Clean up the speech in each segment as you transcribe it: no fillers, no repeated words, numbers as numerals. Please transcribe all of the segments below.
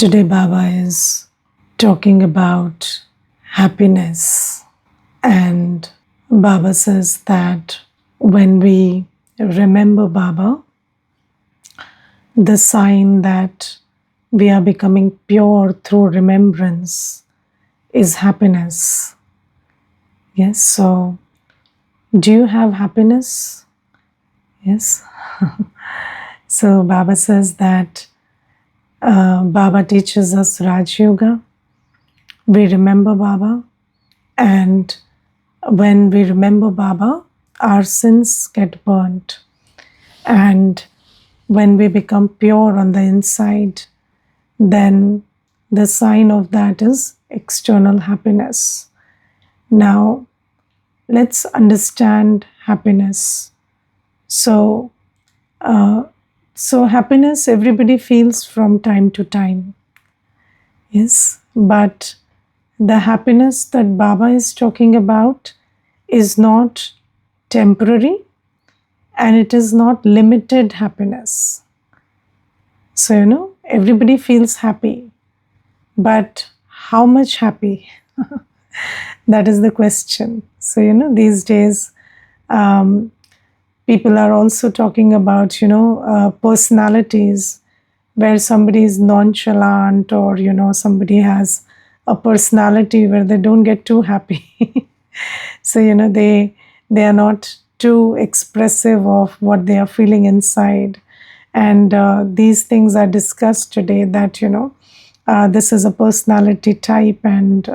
Today, Baba is talking about happiness, and Baba says that when we remember Baba, the sign that we are becoming pure through remembrance is happiness. Yes, so do you have happiness? Yes. So, Baba says that Baba teaches us Raj Yoga. We remember Baba, and when we remember Baba, our sins get burnt. And when we become pure on the inside, then the sign of that is external happiness. Now, let's understand happiness. So, happiness everybody feels from time to time. Yes, but the happiness that Baba is talking about is not temporary and it is not limited happiness. So, everybody feels happy, but how much happy? That is the question. So, these days, people are also talking about, personalities where somebody is nonchalant or, somebody has a personality where they don't get too happy. So, they are not too expressive of what they are feeling inside. And these things are discussed today that, this is a personality type and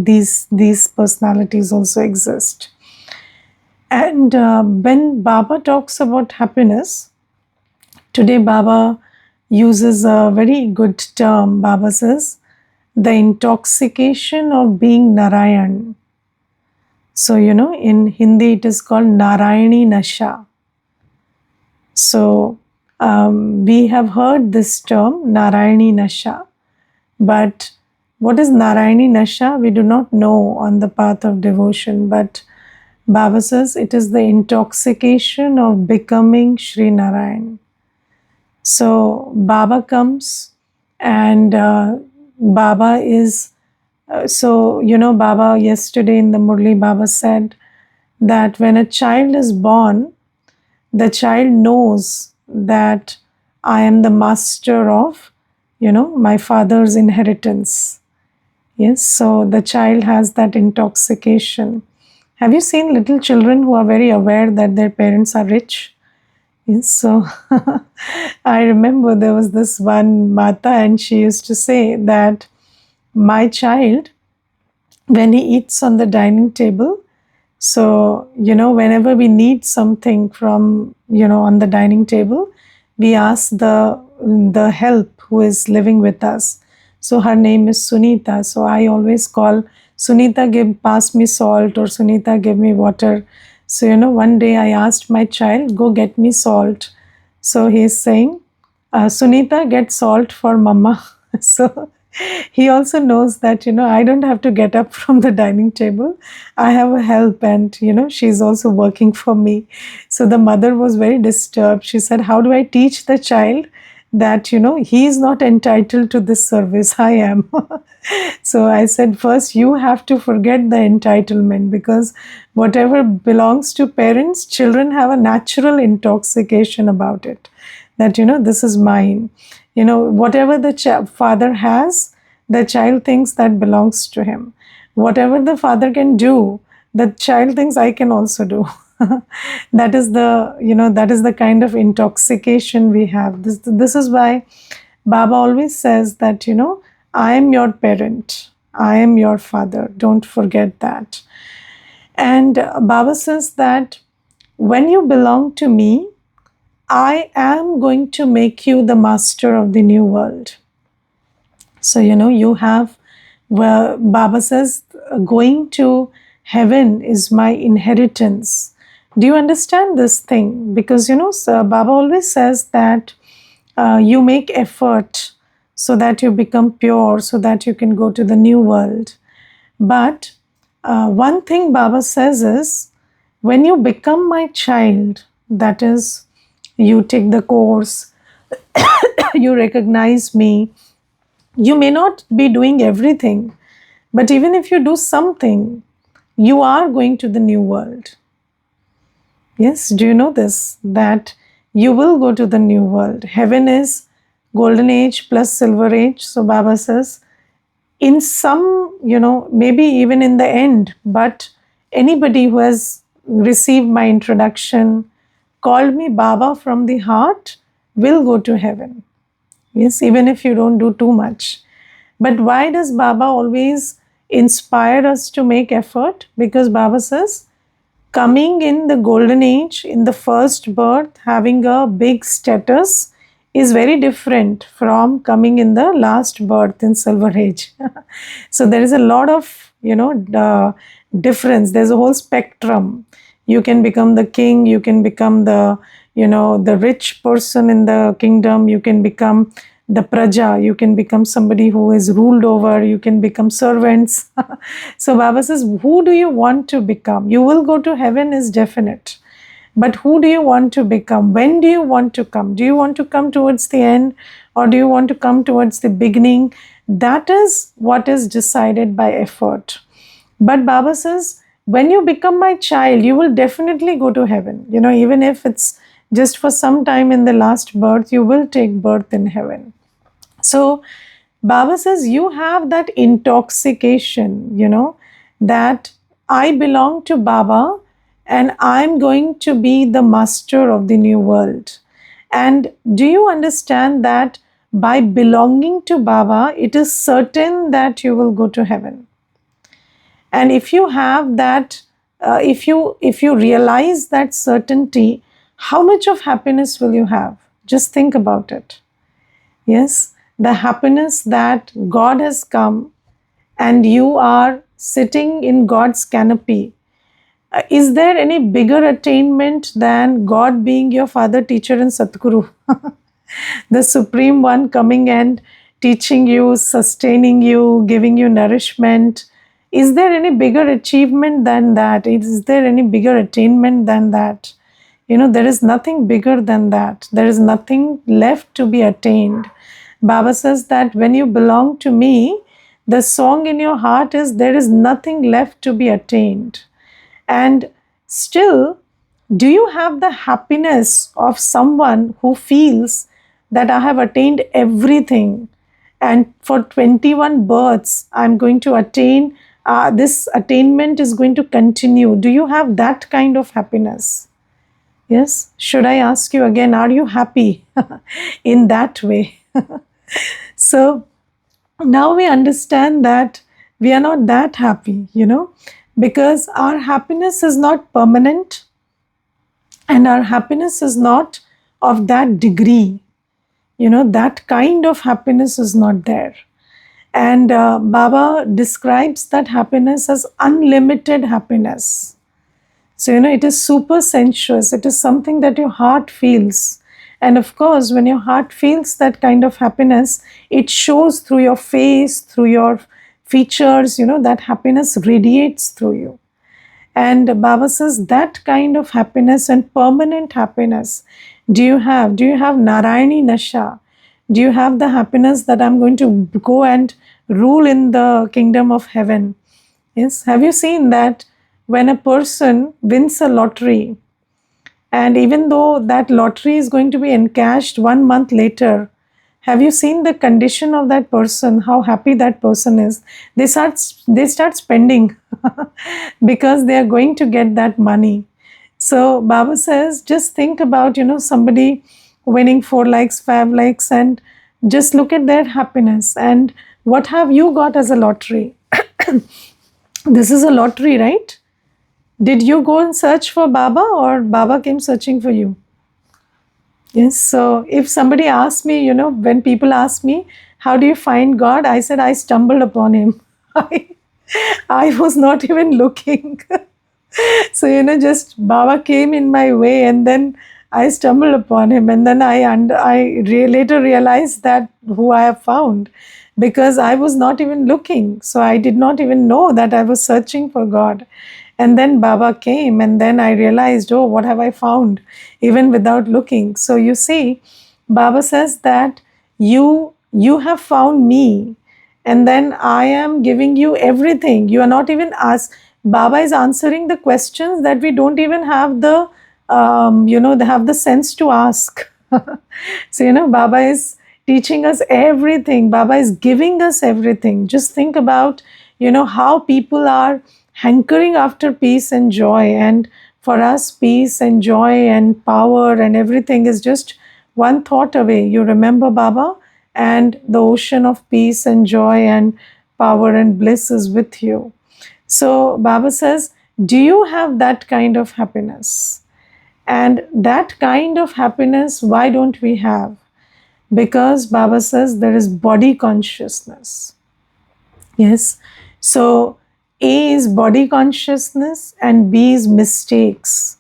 these personalities also exist. And when Baba talks about happiness, today Baba uses a very good term. Baba says, the intoxication of being Narayan. So, in Hindi it is called Narayani Nasha. So, we have heard this term, Narayani Nasha. But what is Narayani Nasha? We do not know on the path of devotion. But Baba says it is the intoxication of becoming Sri Narayan. So Baba comes and Baba is, Baba yesterday in the Murli, Baba said that when a child is born, the child knows that I am the master of, my father's inheritance. Yes, so the child has that intoxication. Have you seen little children who are very aware that their parents are rich? Yes, so I remember there was this one Mata, and she used to say that my child, when he eats on the dining table, so, whenever we need something from, on the dining table, we ask the help who is living with us. So her name is Sunita. So I always call Sunita, pass me salt, or Sunita, give me water. So, one day I asked my child, go get me salt. So he's saying, Sunita, get salt for mama. So he also knows that, I don't have to get up from the dining table. I have a help and, she's also working for me. So the mother was very disturbed. She said, how do I teach the child that, he is not entitled to this service? I am. So I said, first, you have to forget the entitlement, because whatever belongs to parents, children have a natural intoxication about it. That, this is mine. Whatever the father has, the child thinks that belongs to him. Whatever the father can do, the child thinks I can also do. That is the kind of intoxication we have. This is why Baba always says that, I am your parent. I am your father. Don't forget that. And Baba says that when you belong to me, I am going to make you the master of the new world. So, you have, well, Baba says, going to heaven is my inheritance. Do you understand this thing? Because, so Baba always says that you make effort so that you become pure, so that you can go to the new world. But one thing Baba says is, when you become my child, that is, you take the course, you recognize me, You may not be doing everything, but even if you do something, you are going to the new world. Yes, do you know this? That you will go to the new world. Heaven is golden age plus silver age. So Baba says, in some, maybe even in the end, but anybody who has received my introduction, called me Baba from the heart, will go to heaven. Yes, even if you don't do too much. But why does Baba always inspire us to make effort? Because Baba says, coming in the golden age, in the first birth, having a big status is very different from coming in the last birth in silver age. So there is a lot of, difference. There's a whole spectrum. You can become the king, you can become the rich person in the kingdom, you can become the praja, you can become somebody who is ruled over, you can become servants. So Baba says, who do you want to become? You will go to heaven is definite. But who do you want to become? When do you want to come? Do you want to come towards the end, or do you want to come towards the beginning? That is what is decided by effort. But Baba says, when you become my child, you will definitely go to heaven. Even if it's just for some time in the last birth, you will take birth in heaven. So Baba says, you have that intoxication, that I belong to Baba and I'm going to be the master of the new world. And do you understand that by belonging to Baba, it is certain that you will go to heaven? And if you have that, if you realize that certainty, how much of happiness will you have? Just think about it. Yes, the happiness that God has come and you are sitting in God's canopy. Is there any bigger attainment than God being your father, teacher, and Satguru? The Supreme One coming and teaching you, sustaining you, giving you nourishment. Is there any bigger achievement than that? Is there any bigger attainment than that? There is nothing bigger than that. There is nothing left to be attained. Baba says that when you belong to me, the song in your heart is, there is nothing left to be attained. And still, do you have the happiness of someone who feels that I have attained everything, and for 21 births I'm going to attain, this attainment is going to continue? Do you have that kind of happiness? Yes. Should I ask you again, are you happy in that way? So now we understand that we are not that happy, because our happiness is not permanent and our happiness is not of that degree. That kind of happiness is not there. And Baba describes that happiness as unlimited happiness. So, it is super sensuous. It is something that your heart feels. And of course, when your heart feels that kind of happiness, it shows through your face, through your features, that happiness radiates through you. And Baba says that kind of happiness and permanent happiness, do you have? Do you have Narayani Nasha? Do you have the happiness that I'm going to go and rule in the kingdom of heaven? Yes. Have you seen that when a person wins a lottery, and even though that lottery is going to be encashed 1 month later, have you seen the condition of that person, how happy that person is? They start spending because they are going to get that money. So Baba says, just think about, somebody winning 4 lakhs, 5 lakhs, and just look at their happiness. And what have you got as a lottery? This is a lottery, right? Did you go and search for Baba, or Baba came searching for you? Yes. So if somebody asks me, when people ask me, how do you find God? I said, I stumbled upon him. I was not even looking. So, just Baba came in my way, and then I stumbled upon him. And then later realized that who I have found, because I was not even looking. So I did not even know that I was searching for God. And then Baba came, and then I realized, oh, what have I found, even without looking? So you see, Baba says that you you have found me, and then I am giving you everything. You are not even asked. Baba is answering the questions that we don't even have the, they have the sense to ask. So, Baba is teaching us everything. Baba is giving us everything. Just think about, how people are hankering after peace and joy. And for us, peace and joy and power and everything is just one thought away. You remember Baba, and the ocean of peace and joy and power and bliss is with you. So, Baba says, do you have that kind of happiness? And that kind of happiness, why don't we have? Because Baba says there is body consciousness. Yes. So A is body consciousness and B is mistakes.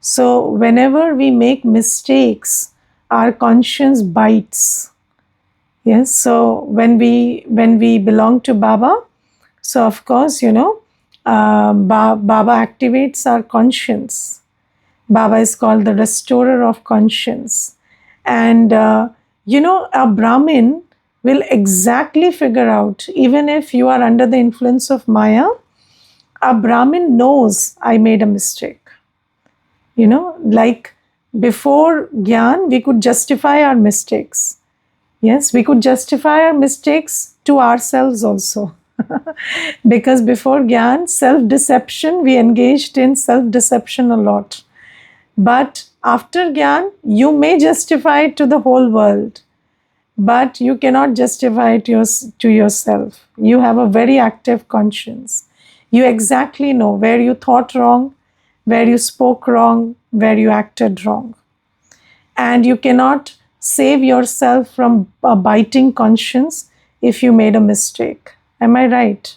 So whenever we make mistakes, our conscience bites. Yes. So when we belong to Baba, so of course, Baba activates our conscience. Baba is called the restorer of conscience. And, a Brahmin will exactly figure out, even if you are under the influence of Maya, a Brahmin knows I made a mistake. Like before Gyan, we could justify our mistakes. Yes, we could justify our mistakes to ourselves also. Because before Gyan, self deception, we engaged in self deception a lot. But after Gyan, you may justify it to the whole world, but you cannot justify it to yourself. You have a very active conscience. You exactly know where you thought wrong, where you spoke wrong, where you acted wrong. And you cannot save yourself from a biting conscience if you made a mistake. Am I right?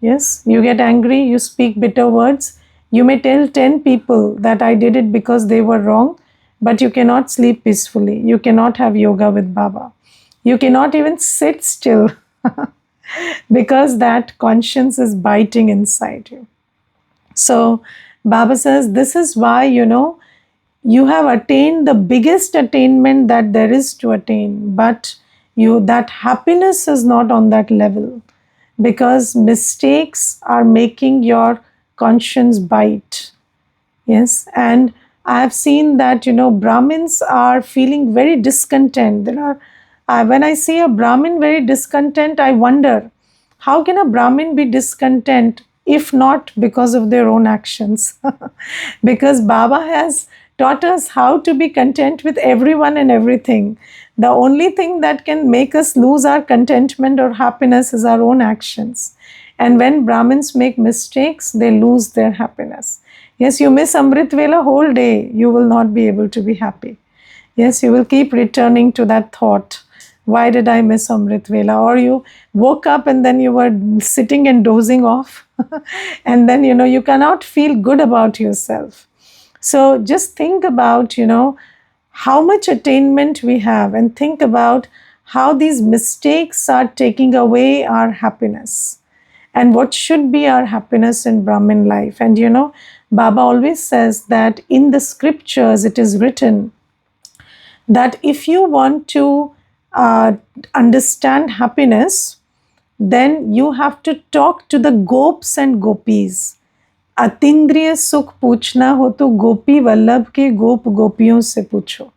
Yes, you get angry, you speak bitter words. You may tell 10 people that I did it because they were wrong, but you cannot sleep peacefully. You cannot have yoga with Baba. You cannot even sit still because that conscience is biting inside you. So, Baba says, this is why, you have attained the biggest attainment that there is to attain, but that happiness is not on that level, because mistakes are making your conscience bite. Yes, and I have seen that Brahmins are feeling very discontent. When I see a Brahmin very discontent, I wonder, how can a Brahmin be discontent if not because of their own actions? Because Baba has taught us how to be content with everyone and everything. The only thing that can make us lose our contentment or happiness is our own actions. And when Brahmins make mistakes, they lose their happiness. Yes, you miss Amrit Vela whole day, you will not be able to be happy. Yes, you will keep returning to that thought. Why did I miss Amrit Vela? Or you woke up and then you were sitting and dozing off. And then, you cannot feel good about yourself. So just think about, how much attainment we have, and think about how these mistakes are taking away our happiness, and what should be our happiness in Brahmin life. And Baba always says that in the scriptures it is written that if you want to understand happiness, then you have to talk to the gopis and gopis. अतीन्द्रिय सुख पूछना हो तो गोपी वल्लभ के गोप गोपियों से पूछो.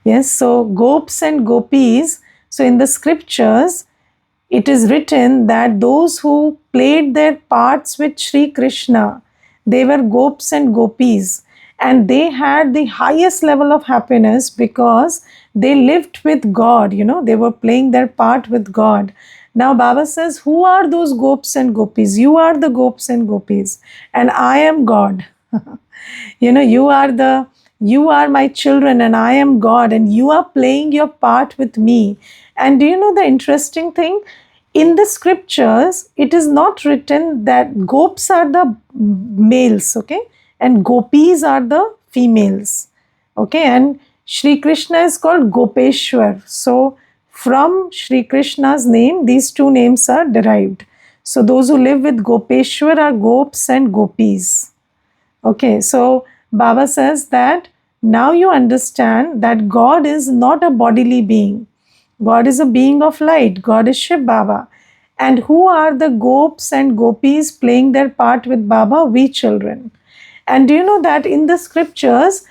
Yes, so gopis and gopis. So in the scriptures, it is written that those who played their parts with Sri Krishna, they were gopis and gopis, and they had the highest level of happiness because they lived with God. They were playing their part with God. Now Baba says, who are those gopis and gopis? You are the gopis and gopis, and I am God. You are my children and I am God, and you are playing your part with me. And do you know the interesting thing? In the scriptures, it is not written that gopis are the males, okay, and gopis are the females, okay, and Shri Krishna is called Gopeshwar. So from Shri Krishna's name, these two names are derived. So those who live with Gopeshwar are gopis and gopis. Okay, so Baba says that now you understand that God is not a bodily being. God is a being of light. God is Shiv Baba. And who are the gops and gopis playing their part with Baba? We children. And do you know that in the scriptures,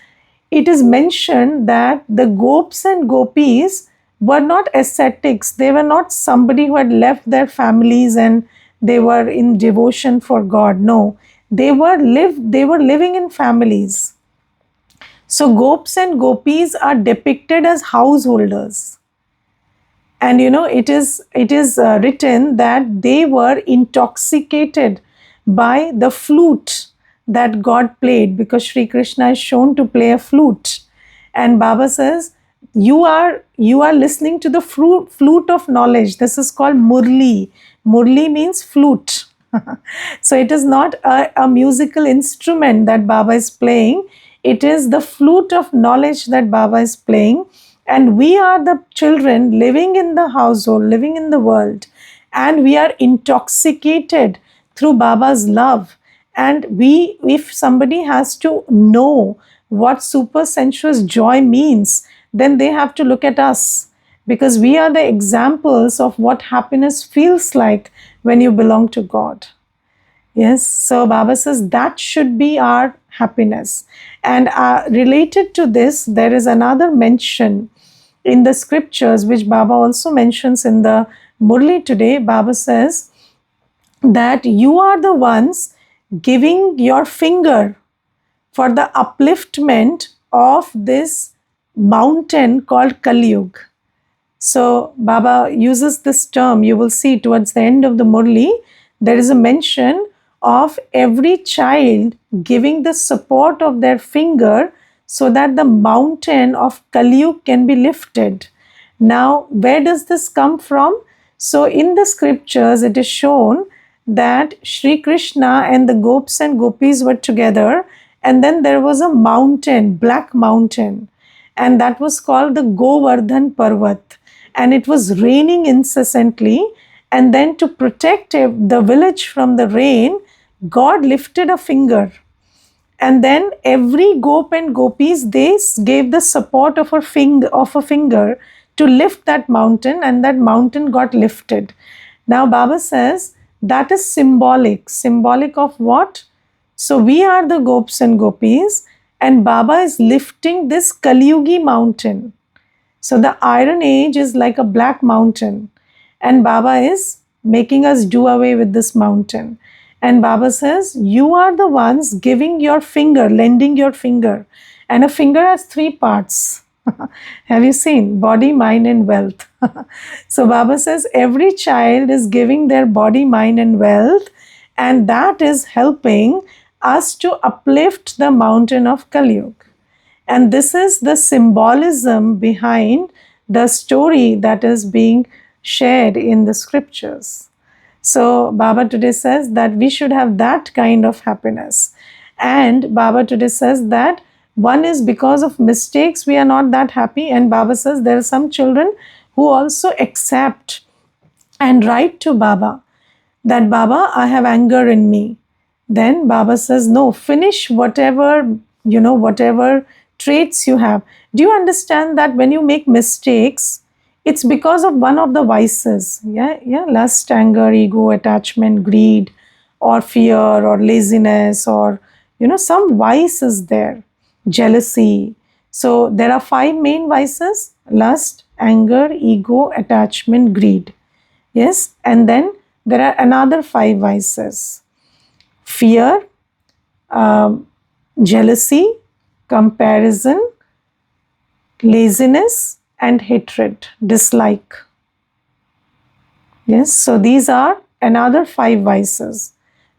it is mentioned that the gops and gopis were not ascetics. They were not somebody who had left their families and they were in devotion for God. No, they were living in families. So gops and gopis are depicted as householders. And it is written that they were intoxicated by the flute that God played, because Sri Krishna is shown to play a flute. And Baba says, you are listening to the flute of knowledge. This is called murli. Murli means flute. So it is not a musical instrument that Baba is playing. It is the flute of knowledge that Baba is playing. And we are the children living in the household, living in the world. And we are intoxicated through Baba's love. And if somebody has to know what super sensuous joy means, then they have to look at us, because we are the examples of what happiness feels like when you belong to God. Yes, so Baba says that should be our happiness. And related to this, there is another mention in the scriptures which Baba also mentions in the Murli today. Baba says that you are the ones giving your finger for the upliftment of this mountain called Kali Yuga. So Baba uses this term. You will see towards the end of the Murli, there is a mention of every child giving the support of their finger so that the mountain of Kali Yuga can be lifted. Now, where does this come from? So in the scriptures, it is shown that Sri Krishna and the gops and gopis were together, and then there was a mountain, black mountain, and that was called the Govardhan Parvat, and it was raining incessantly. And then to protect the village from the rain, God lifted a finger, and then every gop and gopis, they gave the support of a finger to lift that mountain, and that mountain got lifted. Now Baba says that is symbolic of what? So we are the gops and gopis, and Baba is lifting this Kaliyugi mountain. So the Iron Age is like a black mountain, and Baba is making us do away with this mountain. And Baba says, you are the ones giving your finger, lending your finger. And a finger has three parts. Have you seen? Body, mind, and wealth. So Baba says, every child is giving their body, mind, and wealth, and that is helping us to uplift the mountain of Kali Yuga. And this is the symbolism behind the story that is being shared in the scriptures. So Baba today says that we should have that kind of happiness. And Baba today says that one is because of mistakes we are not that happy. And Baba says there are some children who also accept and write to Baba that, Baba, I have anger in me. Then Baba says, no, finish whatever traits you have. Do you understand that when you make mistakes, it's because of one of the vices? Yeah, lust, anger, ego, attachment, greed, or fear, or laziness, or some vice is there. Jealousy. So there are 5 main vices: lust, anger, ego, attachment, greed. Yes, and then there are another 5 vices: fear, jealousy, comparison, laziness, and hatred, dislike. Yes, so these are another 5 vices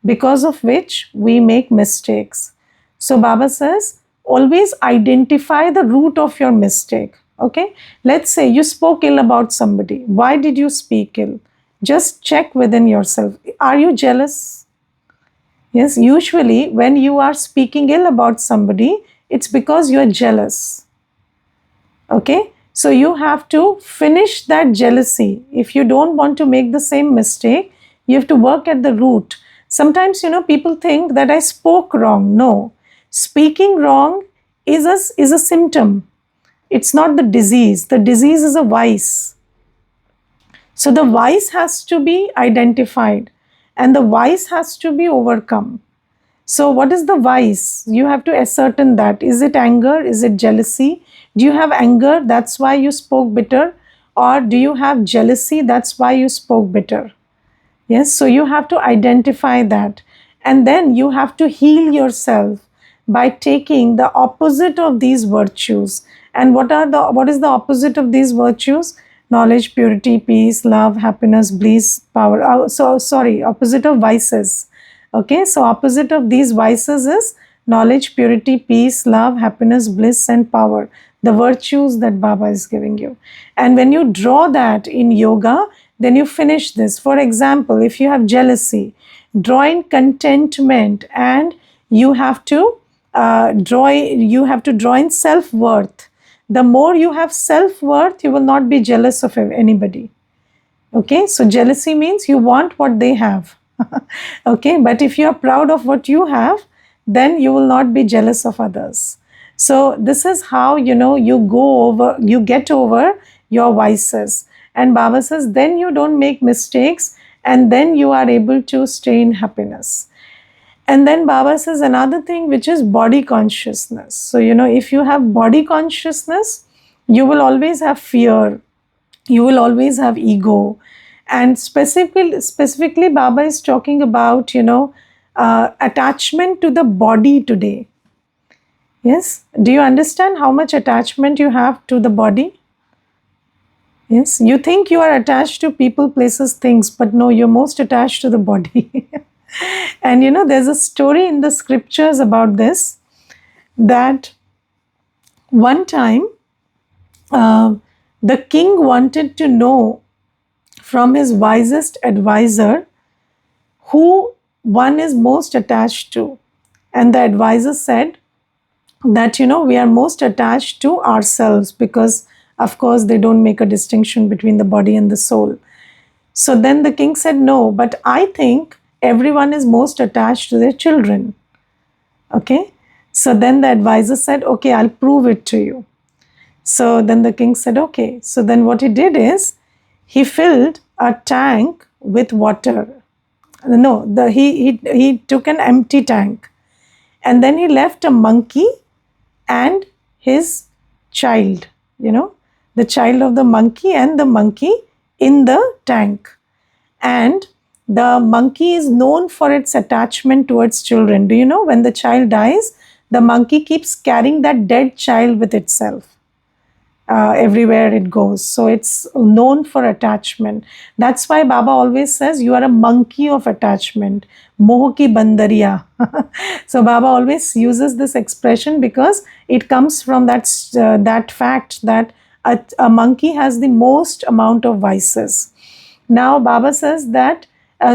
because of which we make mistakes. So Baba says, always identify the root of your mistake. Okay, let's say you spoke ill about somebody. Why did you speak ill? Just check within yourself. Are you jealous? Yes, usually when you are speaking ill about somebody, it's because you are jealous. Okay, so you have to finish that jealousy. If you don't want to make the same mistake, you have to work at the root. Sometimes, people think that I spoke wrong. No, speaking wrong is a symptom. It's not the disease. The disease is a vice. So the vice has to be identified and the vice has to be overcome. So, what is the vice? You have to ascertain that. Is it anger? Is it jealousy? Do you have anger? That's why you spoke bitter. Or do you have jealousy? That's why you spoke bitter. Yes, so you have to identify that. And then you have to heal yourself by taking the opposite of these virtues. And what is the opposite of these virtues? Knowledge, purity, peace, love, happiness, bliss, power. Opposite of vices. Okay, so opposite of these vices is knowledge, purity, peace, love, happiness, bliss, and power. The virtues that Baba is giving you. And when you draw that in yoga, then you finish this. For example, if you have jealousy, draw in contentment, and you have to draw in self-worth. The more you have self-worth, you will not be jealous of anybody. Okay, so jealousy means you want what they have. Okay, but if you are proud of what you have, then you will not be jealous of others. So this is how you get over your vices. And Baba says, then you don't make mistakes, and then you are able to stay in happiness. And then Baba says another thing, which is body consciousness. So, if you have body consciousness, you will always have fear, you will always have ego. And specifically Baba is talking about attachment to the body today. Yes, do you understand how much attachment you have to the body? Yes, you think you are attached to people, places, things, but no, you're most attached to the body. And there's a story in the scriptures about this, that one time the king wanted to know from his wisest advisor who one is most attached to. And the advisor said that, we are most attached to ourselves, because, of course, they don't make a distinction between the body and the soul. So then the king said, no, but I think everyone is most attached to their children. Okay. So then the advisor said, okay, I'll prove it to you. So then the king said, okay. So then what he did is, he filled a tank with water. No, he took an empty tank, and then he left a monkey and his child, the child of the monkey and the monkey in the tank. And the monkey is known for its attachment towards children. Do you know, when the child dies, the monkey keeps carrying that dead child with itself. Everywhere it goes. So it's known for attachment. That's why Baba always says, you are a monkey of attachment. Moh ki bandariya. So Baba always uses this expression because it comes from that fact that a monkey has the most amount of vices. Now Baba says that,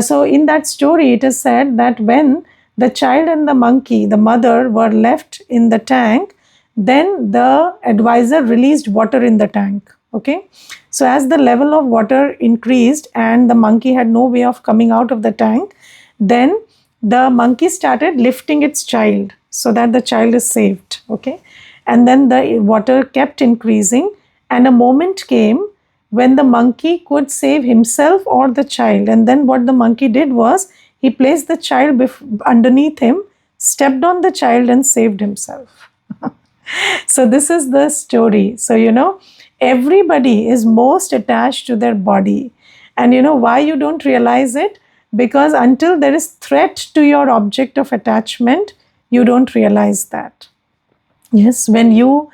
so in that story it is said that when the child and the monkey, the mother, were left in the tank, then the advisor released water in the tank. Okay, so as the level of water increased and the monkey had no way of coming out of the tank, then the monkey started lifting its child so that the child is saved. Okay, and then the water kept increasing, and a moment came when the monkey could save himself or the child. And then what the monkey did was, he placed the child underneath him, stepped on the child, and saved himself. So this is the story. So, everybody is most attached to their body. And why you don't realize it? Because until there is threat to your object of attachment, you don't realize that. Yes, when you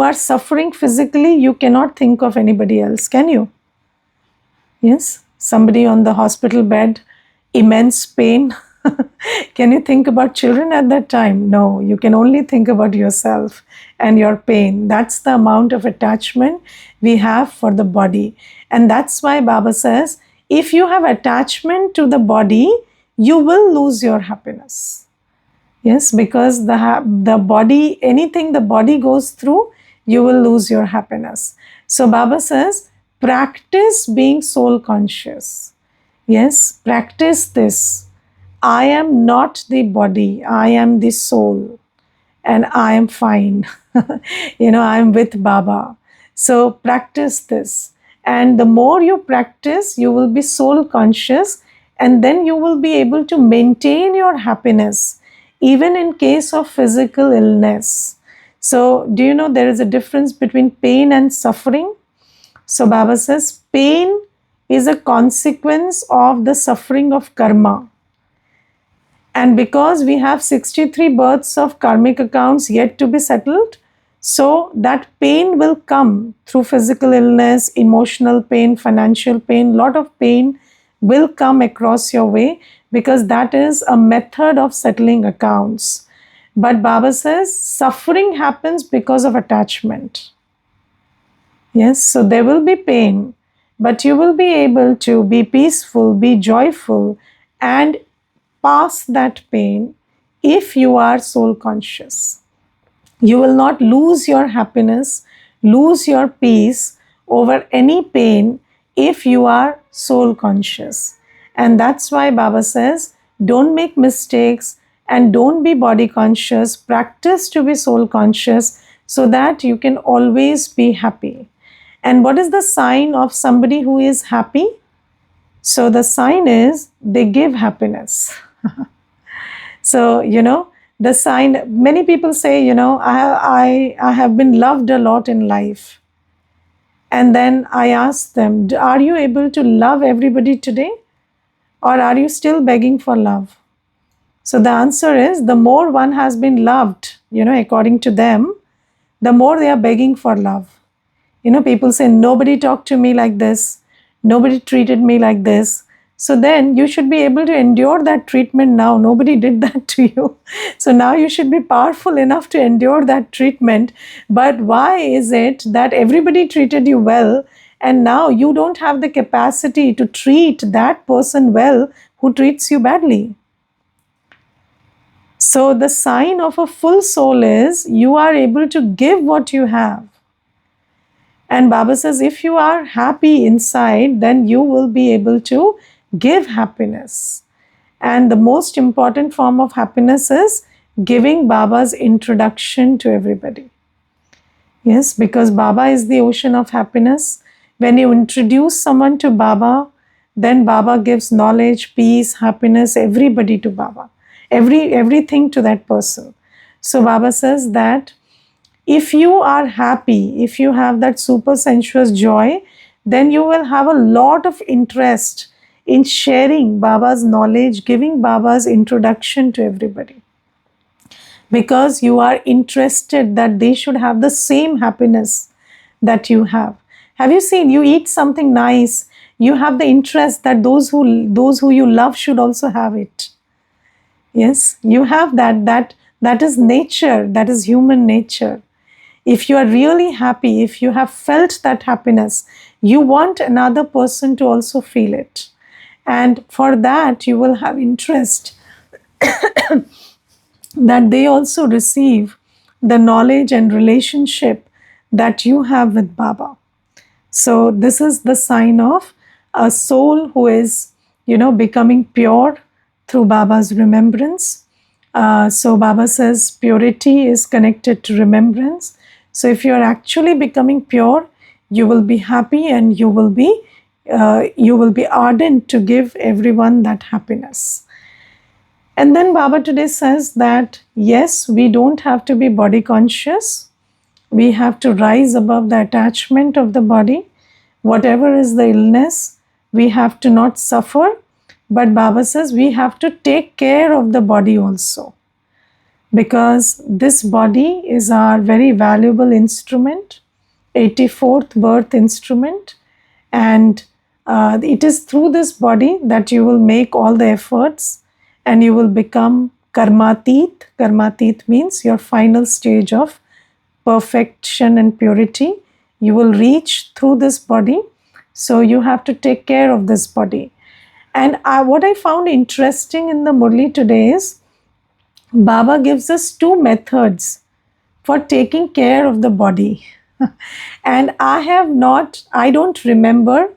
are suffering physically, you cannot think of anybody else, can you? Yes, somebody on the hospital bed, immense pain. Can you think about children at that time? No, you can only think about yourself and your pain. That's the amount of attachment we have for the body. And that's why Baba says, if you have attachment to the body, you will lose your happiness. Yes, because the body, anything the body goes through, you will lose your happiness. So Baba says, practice being soul conscious. Yes, practice this. I am not the body, I am the soul, and I am fine. I am with Baba. So practice this. And the more you practice, you will be soul conscious, and then you will be able to maintain your happiness even in case of physical illness. So, do you know there is a difference between pain and suffering? So, Baba says pain is a consequence of the suffering of karma. And because we have 63 births of karmic accounts yet to be settled, so that pain will come through physical illness, emotional pain, financial pain, lot of pain will come across your way, because that is a method of settling accounts. But Baba says suffering happens because of attachment. Yes, so there will be pain, but you will be able to be peaceful, be joyful, and pass that pain if you are soul conscious. You will not lose your happiness, lose your peace over any pain if you are soul conscious. And that's why Baba says, don't make mistakes and don't be body conscious. Practice to be soul conscious so that you can always be happy. And what is the sign of somebody who is happy? So the sign is they give happiness. So, the sign, many people say, I have been loved a lot in life. And then I ask them, are you able to love everybody today? Or are you still begging for love? So the answer is, the more one has been loved, according to them, the more they are begging for love. People say, nobody talked to me like this, nobody treated me like this. So then you should be able to endure that treatment now. Nobody did that to you. So now you should be powerful enough to endure that treatment. But why is it that everybody treated you well and now you don't have the capacity to treat that person well who treats you badly? So the sign of a full soul is you are able to give what you have. And Baba says, if you are happy inside, then you will be able to give happiness. And the most important form of happiness is giving Baba's introduction to everybody. Yes, because Baba is the ocean of happiness. When you introduce someone to Baba, then Baba gives knowledge, peace, happiness, everybody to Baba, everything to that person. So Baba says that if you are happy, if you have that super sensuous joy, then you will have a lot of interest in sharing Baba's knowledge, giving Baba's introduction to everybody. Because you are interested that they should have the same happiness that you have. Have you seen, you eat something nice, you have the interest that those who you love should also have it. Yes, you have that is nature, that is human nature. If you are really happy, if you have felt that happiness, you want another person to also feel it. And for that, you will have interest that they also receive the knowledge and relationship that you have with Baba. So this is the sign of a soul who is, becoming pure through Baba's remembrance. So Baba says purity is connected to remembrance. So if you are actually becoming pure, you will be happy and you will be ardent to give everyone that happiness. And then Baba today says that yes, we don't have to be body conscious. We have to rise above the attachment of the body. Whatever is the illness, we have to not suffer. But Baba says we have to take care of the body also. Because this body is our very valuable instrument, 84th birth instrument. And it is through this body that you will make all the efforts and you will become karmatit. Karmatit means your final stage of perfection and purity. You will reach through this body. So you have to take care of this body. And what I found interesting in the Murli today is Baba gives us two methods for taking care of the body. And I don't remember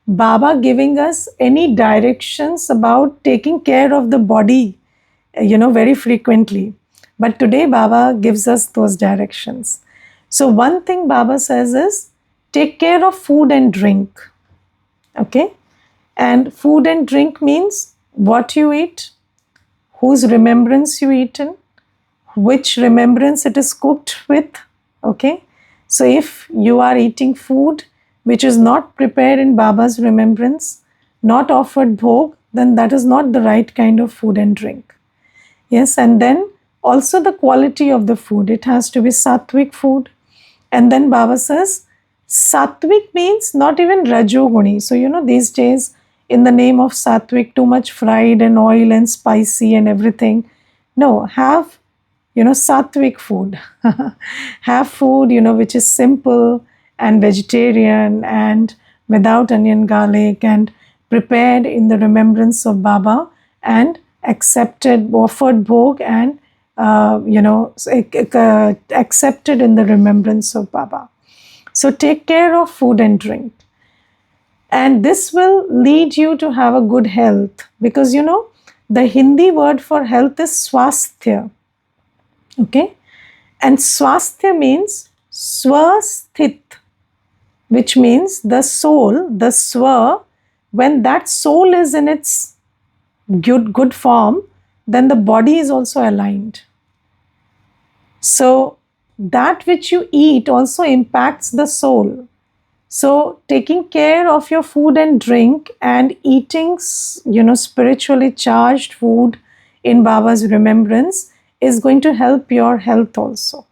Baba giving us any directions about taking care of the body, very frequently. But today Baba gives us those directions. So one thing Baba says is, take care of food and drink. Okay? And food and drink means what you eat, whose remembrance you eat in, which remembrance it is cooked with. Okay? So if you are eating food which is not prepared in Baba's remembrance, not offered bhog, then that is not the right kind of food and drink. Yes, and then also the quality of the food. It has to be sattvic food. And then Baba says, sattvic means not even rajoguni. So, these days, in the name of sattvic, too much fried and oil and spicy and everything. No, have, sattvic food. Have food, which is simple and vegetarian and without onion garlic and prepared in the remembrance of Baba and accepted, offered bhog and accepted in the remembrance of Baba. So take care of food and drink. And this will lead you to have a good health because the Hindi word for health is swasthya. Okay? And swasthya means swasthit, which means the soul, the swa. When that soul is in its good form, then the body is also aligned. So that which you eat also impacts the soul. So taking care of your food and drink and eating, spiritually charged food in Baba's remembrance is going to help your health also.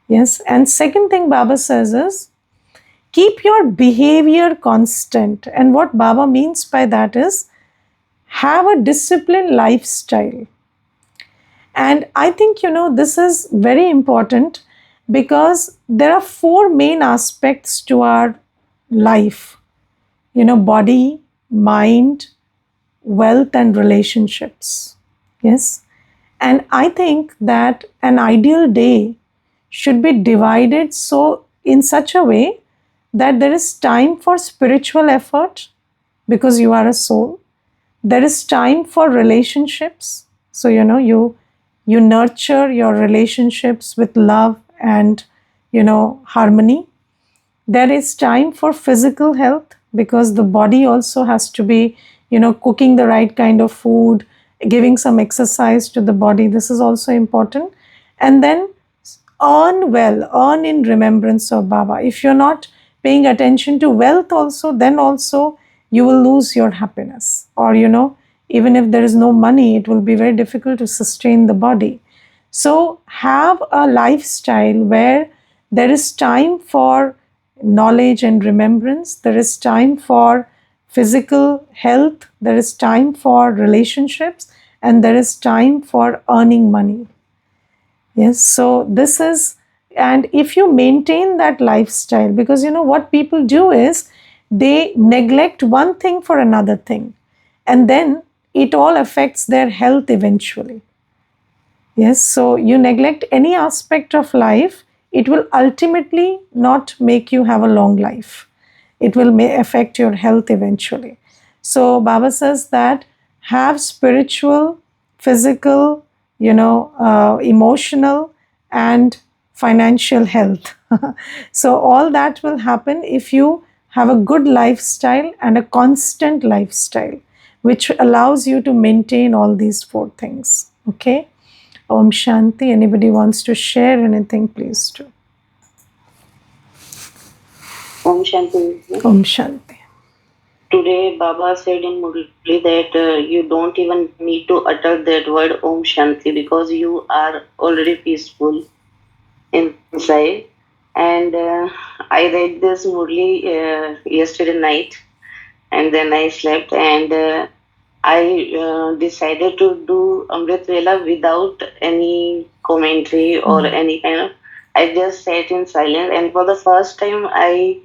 Yes. And second thing Baba says is, keep your behavior constant. And what Baba means by that is, have a disciplined lifestyle. And I think, this is very important because there are 4 main aspects to our life, body, mind, wealth, and relationships. Yes. And I think that an ideal day should be divided so in such a way that there is time for spiritual effort because you are a soul. There is time for relationships. So, you nurture your relationships with love and, harmony. There is time for physical health because the body also has to be, cooking the right kind of food, giving some exercise to the body. This is also important. And then earn well, earn in remembrance of Baba. If you're not paying attention to wealth also, then also you will lose your happiness. Or, even if there is no money, it will be very difficult to sustain the body. So have a lifestyle where there is time for knowledge and remembrance, there is time for physical health, there is time for relationships, and there is time for earning money. Yes, so this is, and if you maintain that lifestyle, because what people do is they neglect one thing for another thing, and then it all affects their health eventually. Yes, so you neglect any aspect of life, it will ultimately not make you have a long life. It will affect your health eventually. So Baba says that have spiritual, physical, emotional and financial health. So all that will happen if you have a good lifestyle and a constant lifestyle, which allows you to maintain all these 4 things. Okay. Om Shanti. Anybody wants to share anything, please do. Om Shanti. Om Shanti. Today, Baba said in Murli that you don't even need to utter that word Om Shanti because you are already peaceful inside. And I read this Murli yesterday night, and then I slept, and I decided to do Amrit Vela without any commentary or any kind of. I just sat in silence, and for the first time, I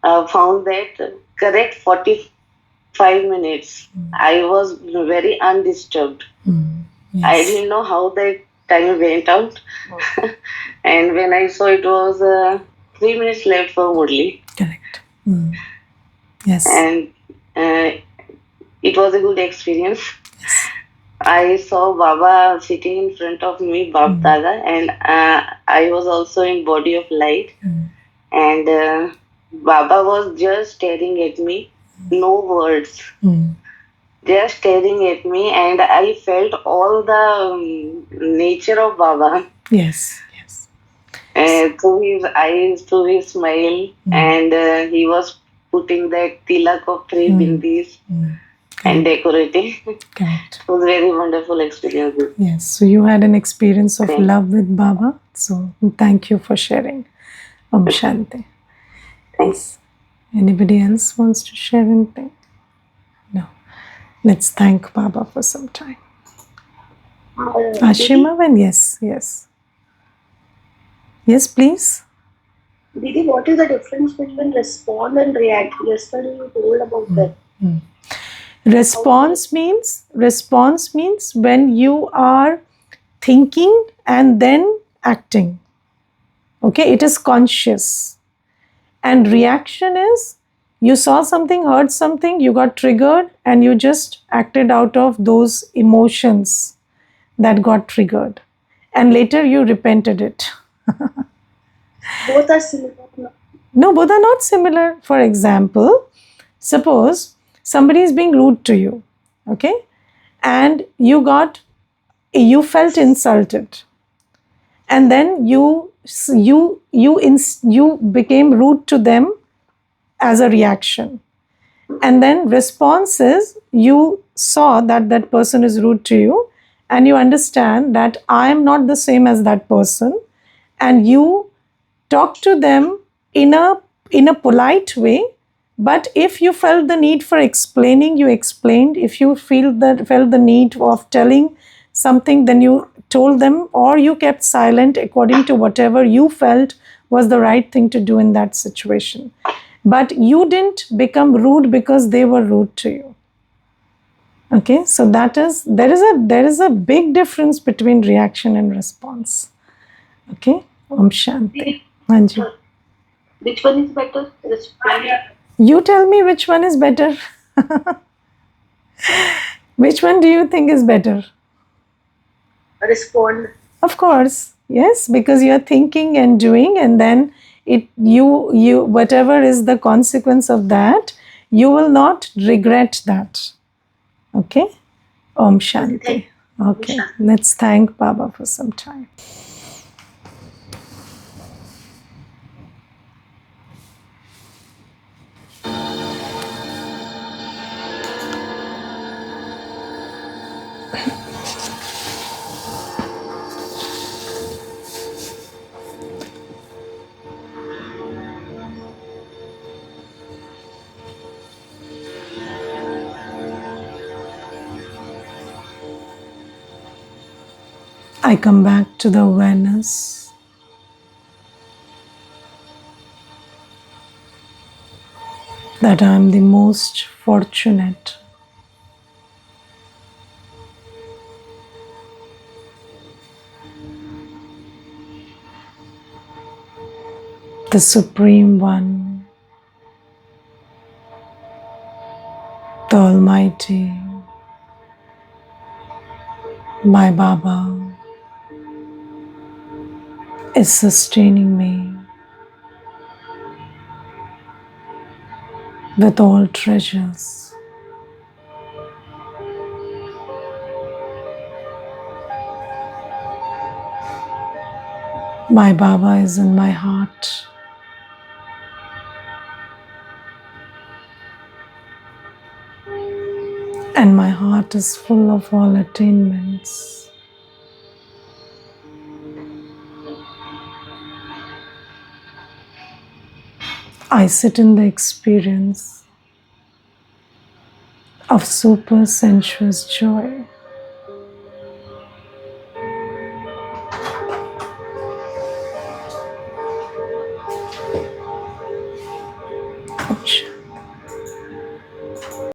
found that correct 45 minutes. I was very undisturbed. Yes. I didn't know how that time went out. And when I saw it was 3 minutes left for Murli. Correct. Yes. And it was a good experience. Yes. I saw Baba sitting in front of me, Bab Dada, and I was also in body of light. And Baba was just staring at me, no words, Mm. just staring at me, and I felt all the nature of Baba Yes, yes. through his eyes, through his smile, Mm. and he was putting that tilak of three Mm. bindis Mm. and Correct, decorating. It correct. was very wonderful experience. Yes, so you had an experience of Thank, love with Baba. So thank you for sharing. Om Shanti. thank. Yes. Anybody else wants to share anything? No. Let's thank Baba for some time. Didi, Ashima, when yes, yes. Yes, please. Didi, what is the difference between respond and react? Yesterday you told about that. How to Response means when you are thinking and then acting. Okay, it is conscious. And reaction is you saw something, heard something, you got triggered, and you just acted out of those emotions that got triggered. And later you repented it. both are similar. No, both are not similar. For example, suppose somebody is being rude to you, okay, and you felt insulted, and then you became rude to them as a reaction, and then response is you saw that that person is rude to you, and you understand that I am not the same as that person, and you talk to them in a polite way. But if you felt the need for explaining, you explained. If you felt the need of telling something, then you told them, or you kept silent according to whatever you felt was the right thing to do in that situation. But you didn't become rude because they were rude to you. Okay, so that is there is a big difference between reaction and response. Okay, Om Shanti. Didi, Anji. which one is better? Respond. You tell me which one is better. Which one do you think is better? Respond. Of course, yes, because you're thinking and doing, and then you whatever is the consequence of that, you will not regret that. Okay? Om Didi, Shanti. thank you. Okay, let's thank Baba for some time. I come back to the awareness that I'm the most fortunate, the Supreme One, the Almighty, my Baba, is sustaining me with all treasures. My Baba is in my heart, and my heart is full of all attainments. I sit in the experience of super sensuous joy.